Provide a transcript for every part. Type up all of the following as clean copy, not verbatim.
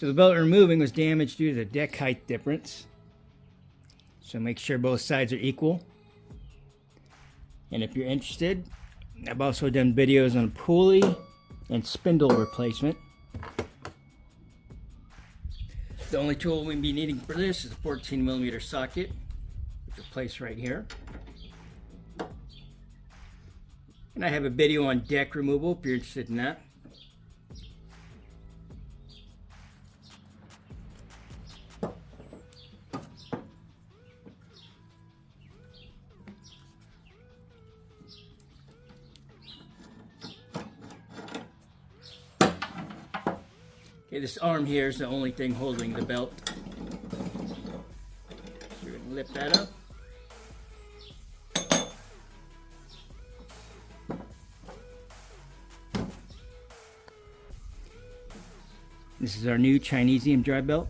So the belt removing was damaged due to the deck height difference. So make sure both sides are equal. And if you're interested, I've also done videos on pulley and spindle replacement. The only tool we'll be needing for this is a 14mm socket, which will place right here. And I have a video on deck removal if you're interested in that. Okay, this arm here is the only thing holding the belt. So we're going to lift that up. This is our new Chinesium dry belt.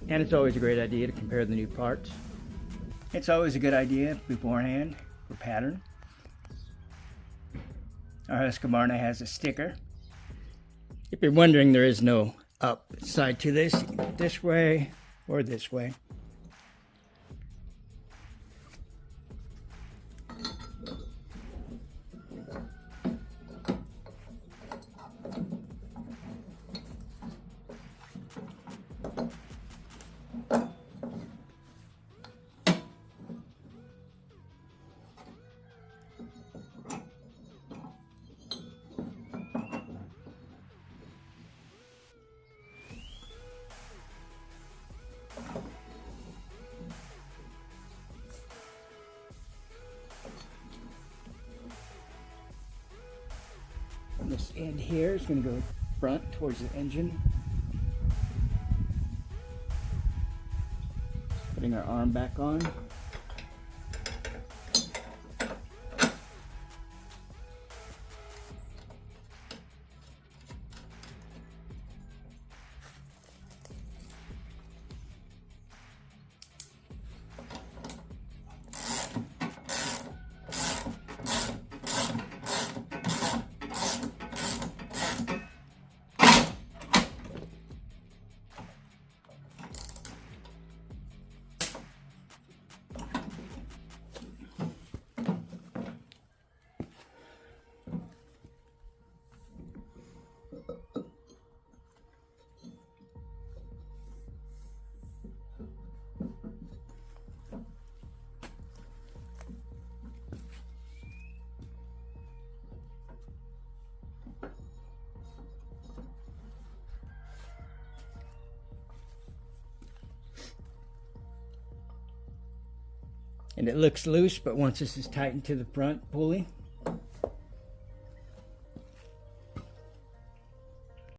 And it's always a great idea to compare the new parts. It's always a good idea beforehand for pattern. Our Husqvarna has a sticker. If you're wondering, there is no up side to this. You can go this way or this way. This end here is going to go front towards the engine. Putting our arm back on. And it looks loose, but once this is tightened to the front pulley,